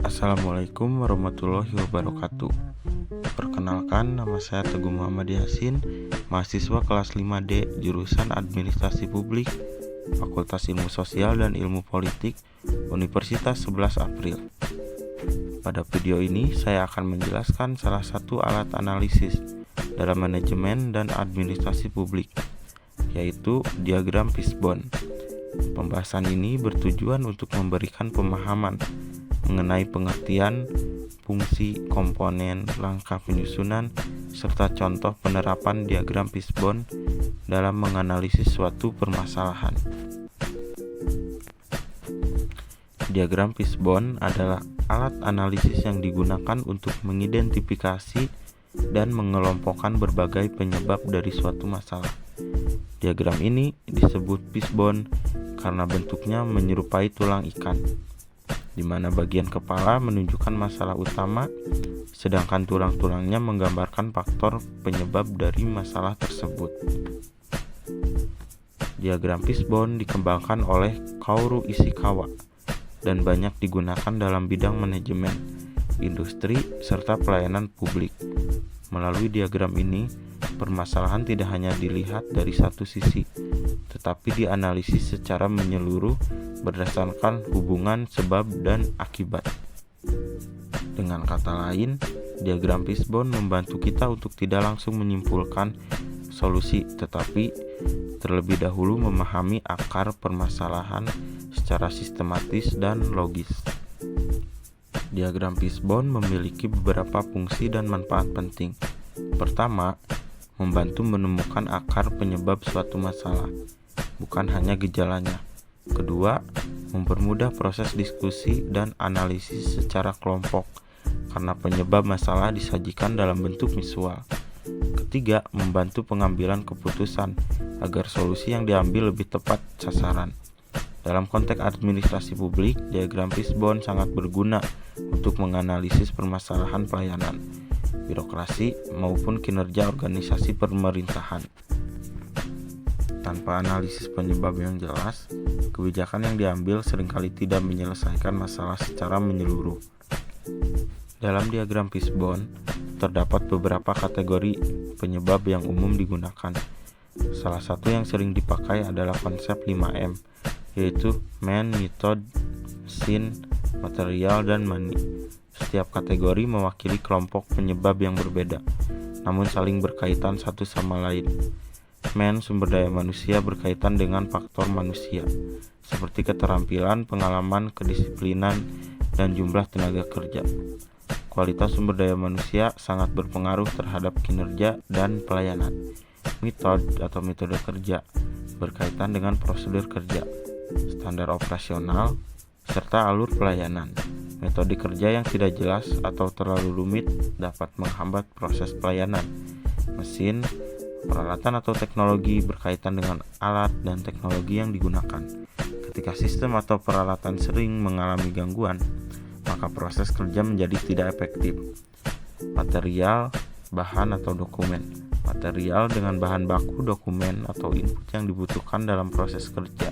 Assalamualaikum warahmatullahi wabarakatuh. Perkenalkan, nama saya Teguh Muhammad Yasin, mahasiswa kelas 5D jurusan Administrasi Publik, Fakultas Ilmu Sosial dan Ilmu Politik, Universitas 11 April. Pada video ini saya akan menjelaskan salah satu alat analisis dalam manajemen dan administrasi publik, yaitu diagram Fishbone. Pembahasan ini bertujuan untuk memberikan pemahaman mengenai pengertian, fungsi, komponen, langkah penyusunan, serta contoh penerapan diagram Fishbone dalam menganalisis suatu permasalahan. Diagram Fishbone adalah alat analisis yang digunakan untuk mengidentifikasi dan mengelompokkan berbagai penyebab dari suatu masalah. Diagram ini disebut Fishbone karena bentuknya menyerupai tulang ikan, di mana bagian kepala menunjukkan masalah utama, sedangkan tulang-tulangnya menggambarkan faktor penyebab dari masalah tersebut. Diagram Fishbone dikembangkan oleh Kaoru Ishikawa dan banyak digunakan dalam bidang manajemen, industri, serta pelayanan publik. Melalui diagram ini, permasalahan tidak hanya dilihat dari satu sisi, tetapi dianalisis secara menyeluruh berdasarkan hubungan sebab dan akibat. Dengan kata lain, diagram Fishbone membantu kita untuk tidak langsung menyimpulkan solusi, tetapi terlebih dahulu memahami akar permasalahan secara sistematis dan logis. Diagram Fishbone memiliki beberapa fungsi dan manfaat penting. Pertama, membantu menemukan akar penyebab suatu masalah, bukan hanya gejalanya. Kedua, mempermudah proses diskusi dan analisis secara kelompok karena penyebab masalah disajikan dalam bentuk visual. Ketiga, membantu pengambilan keputusan agar solusi yang diambil lebih tepat sasaran. Dalam konteks administrasi publik, diagram Fishbone sangat berguna untuk menganalisis permasalahan pelayanan, birokrasi, maupun kinerja organisasi pemerintahan. Tanpa analisis penyebab yang jelas, kebijakan yang diambil seringkali tidak menyelesaikan masalah secara menyeluruh. Dalam diagram Fishbone, terdapat beberapa kategori penyebab yang umum digunakan. Salah satu yang sering dipakai adalah konsep 5M, yaitu man, method, mesin, material, dan money. Setiap kategori mewakili kelompok penyebab yang berbeda, namun saling berkaitan satu sama lain. Man, sumber daya manusia, berkaitan dengan faktor manusia, seperti keterampilan, pengalaman, kedisiplinan, dan jumlah tenaga kerja. Kualitas sumber daya manusia sangat berpengaruh terhadap kinerja dan pelayanan. Metode atau metode kerja berkaitan dengan prosedur kerja, standar operasional, serta alur pelayanan. Metode kerja yang tidak jelas atau terlalu rumit dapat menghambat proses pelayanan. Mesin, peralatan atau teknologi berkaitan dengan alat dan teknologi yang digunakan. Ketika sistem atau peralatan sering mengalami gangguan, maka proses kerja menjadi tidak efektif. Material, bahan atau dokumen. Material dengan bahan baku, dokumen atau input yang dibutuhkan dalam proses kerja.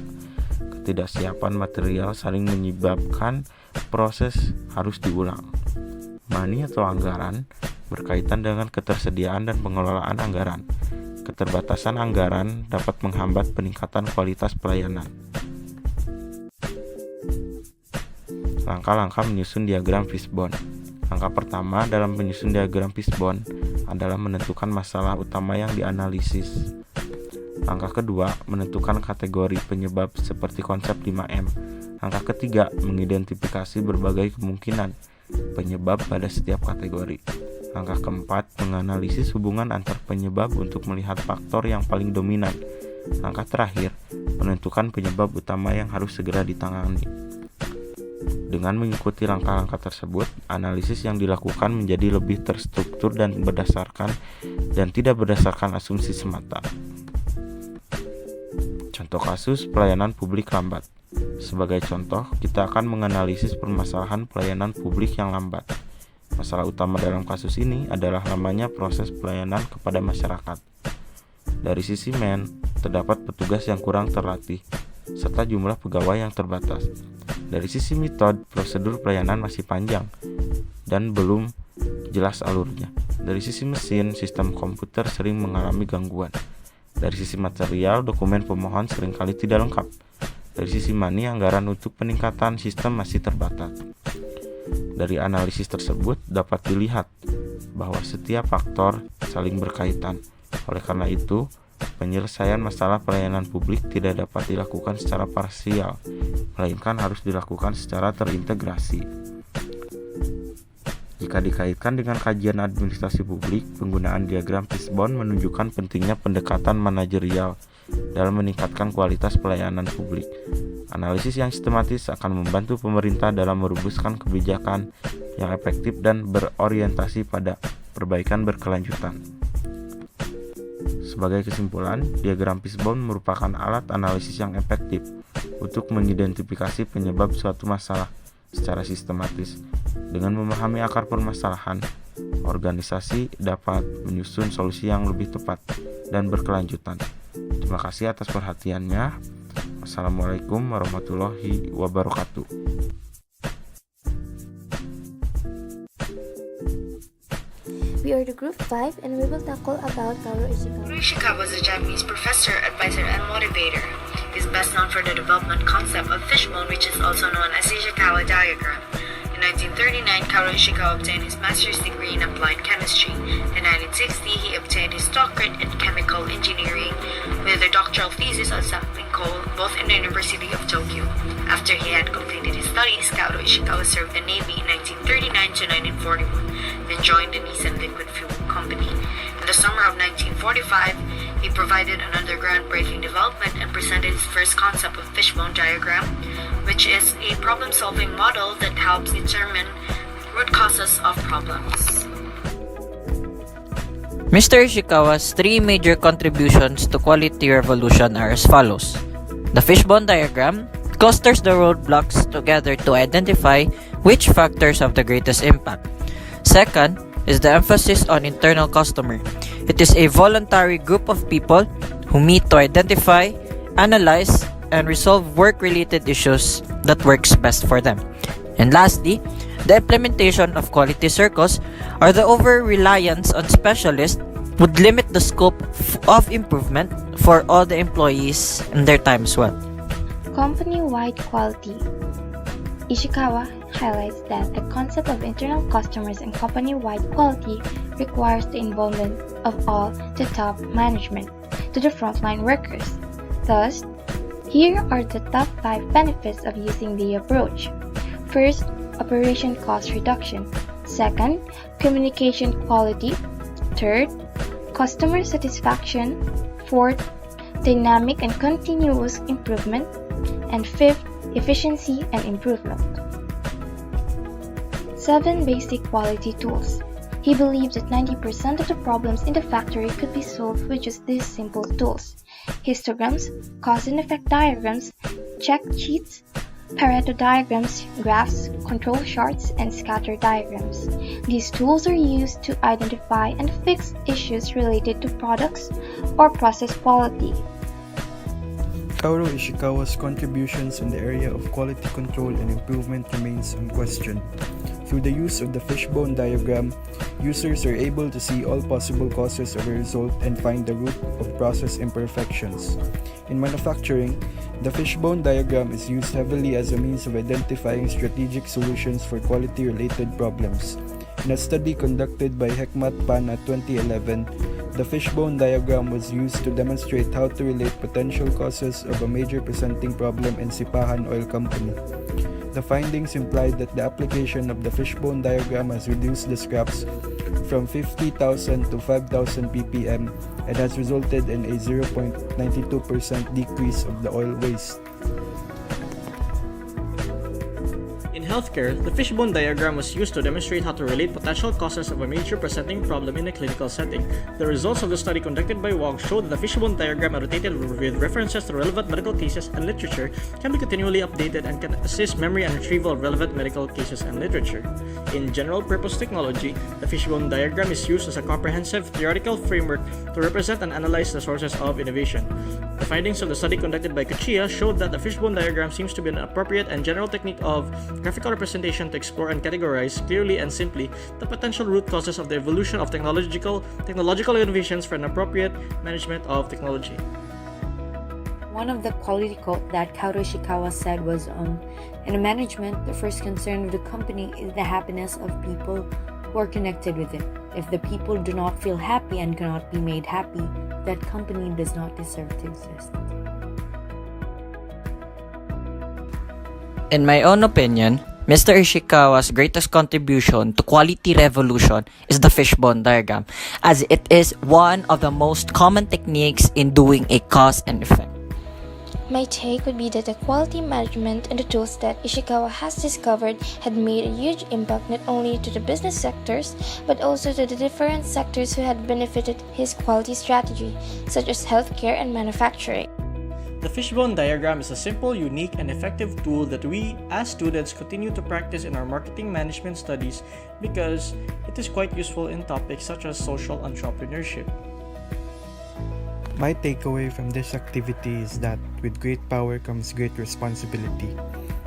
Ketidaksiapan material sering menyebabkan proses harus diulang. Money atau anggaran berkaitan dengan ketersediaan dan pengelolaan anggaran. Keterbatasan anggaran dapat menghambat peningkatan kualitas pelayanan. Langkah-langkah menyusun diagram Fishbone. Langkah pertama dalam menyusun diagram Fishbone adalah menentukan masalah utama yang dianalisis. Langkah kedua, menentukan kategori penyebab seperti konsep 5M. Langkah ketiga, mengidentifikasi berbagai kemungkinan penyebab pada setiap kategori. Langkah keempat, menganalisis hubungan antar penyebab untuk melihat faktor yang paling dominan. Langkah terakhir, menentukan penyebab utama yang harus segera ditangani. Dengan mengikuti langkah-langkah tersebut, analisis yang dilakukan menjadi lebih terstruktur dan tidak berdasarkan asumsi semata. Contoh kasus pelayanan publik lambat. Sebagai contoh, kita akan menganalisis permasalahan pelayanan publik yang lambat. Masalah utama dalam kasus ini adalah lamanya proses pelayanan kepada masyarakat. Dari sisi man, terdapat petugas yang kurang terlatih, serta jumlah pegawai yang terbatas. Dari sisi metode, prosedur pelayanan masih panjang dan belum jelas alurnya. Dari sisi mesin, sistem komputer sering mengalami gangguan. Dari sisi material, dokumen pemohon seringkali tidak lengkap. Dari sisi money, anggaran untuk peningkatan sistem masih terbatas. Dari analisis tersebut dapat dilihat bahwa setiap faktor saling berkaitan. Oleh karena itu, penyelesaian masalah pelayanan publik tidak dapat dilakukan secara parsial, melainkan harus dilakukan secara terintegrasi. Jika dikaitkan dengan kajian administrasi publik, penggunaan diagram fishbone menunjukkan pentingnya pendekatan manajerial dalam meningkatkan kualitas pelayanan publik. Analisis yang sistematis akan membantu pemerintah dalam merumuskan kebijakan yang efektif dan berorientasi pada perbaikan berkelanjutan. Sebagai kesimpulan, diagram fishbone merupakan alat analisis yang efektif untuk mengidentifikasi penyebab suatu masalah secara sistematis. Dengan memahami akar permasalahan, organisasi dapat menyusun solusi yang lebih tepat dan berkelanjutan. Terima kasih atas perhatiannya. Wassalamualaikum warahmatullahi wabarakatuh. We are the group 5 and we will tackle about Kaoru Ishikawa. Kaoru Ishikawa was a Japanese professor, advisor, and motivator. He is best known for the development concept of fishbone, which is also known as Ishikawa diagram. In 1939, Kaoru Ishikawa obtained his master's degree in applied chemistry. In 1960, he obtained his doctorate in chemical engineering with a doctoral thesis on sampling coal, both in the University of Tokyo. After he had completed his studies, Kaoru Ishikawa served the Navy in 1939 to 1941. Then joined the Nissan Liquid Fuel Company. In the summer of 1945, he provided another groundbreaking development and presented his first concept of fishbone diagram, which is a problem-solving model that helps determine root causes of problems. Mr. Ishikawa's three major contributions to quality revolution are as follows. The fishbone diagram clusters the roadblocks together to identify which factors have the greatest impact. Second is the emphasis on internal customer. It is a voluntary group of people who meet to identify, analyze, and resolve work-related issues that works best for them. And lastly, the implementation of quality circles or the over-reliance on specialists would limit the scope of improvement for all the employees and their time as well. Company-wide quality. Ishikawa highlights that the concept of internal customers and company-wide quality requires the involvement of all the top management to the frontline workers. Thus, here are the top 5 benefits of using the approach. First, operation cost reduction. Second, communication quality. Third, customer satisfaction. Fourth, dynamic and continuous improvement. And fifth, efficiency and improvement. 7 basic quality tools. He believes that 90% of the problems in the factory could be solved with just these simple tools: histograms, cause and effect diagrams, check sheets, Pareto diagrams, graphs, control charts, and scatter diagrams. These tools are used to identify and fix issues related to products or process quality. Kaoru Ishikawa's contributions in the area of quality control and improvement remains unquestioned. Through the use of the fishbone diagram, users are able to see all possible causes of a result and find the root of process imperfections. In manufacturing, the fishbone diagram is used heavily as a means of identifying strategic solutions for quality-related problems. In a study conducted by Hekmat Pana 2011, the fishbone diagram was used to demonstrate how to relate potential causes of a major presenting problem in Sipahan Oil Company. The findings implied that the application of the fishbone diagram has reduced the scraps from 50,000 to 5,000 ppm and has resulted in a 0.92% decrease of the oil waste. In healthcare, the fishbone diagram was used to demonstrate how to relate potential causes of a major presenting problem in a clinical setting. The results of the study conducted by Wong showed that the fishbone diagram annotated with references to relevant medical cases and literature can be continually updated and can assist memory and retrieval of relevant medical cases and literature. In general-purpose technology, the fishbone diagram is used as a comprehensive theoretical framework to represent and analyze the sources of innovation. The findings of the study conducted by Kuchia showed that the fishbone diagram seems to be an appropriate and general technique of graphical representation to explore and categorize clearly and simply the potential root causes of the evolution of technological innovations for an appropriate management of technology. One of the quality quote that Kaoru Ishikawa said was, in management, the first concern of the company is the happiness of people who are connected with it. If the people do not feel happy and cannot be made happy, that company does not deserve to exist. In my own opinion, Mr. Ishikawa's greatest contribution to quality revolution is the fishbone diagram, as it is one of the most common techniques in doing a cause and effect. My take would be that the quality management and the tools that Ishikawa has discovered had made a huge impact not only to the business sectors, but also to the different sectors who had benefited his quality strategy, such as healthcare and manufacturing. The fishbone diagram is a simple, unique, and effective tool that we, as students, continue to practice in our marketing management studies because it is quite useful in topics such as social entrepreneurship. My takeaway from this activity is that with great power comes great responsibility.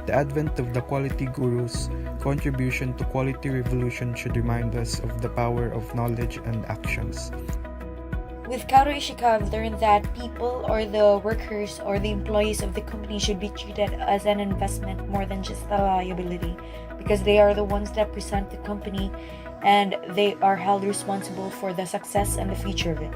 The advent of the quality guru's contribution to quality revolution should remind us of the power of knowledge and actions. With Kaoru Ishikawa, I've learned that people or the workers or the employees of the company should be treated as an investment more than just a liability, because they are the ones that present the company and they are held responsible for the success and the future of it.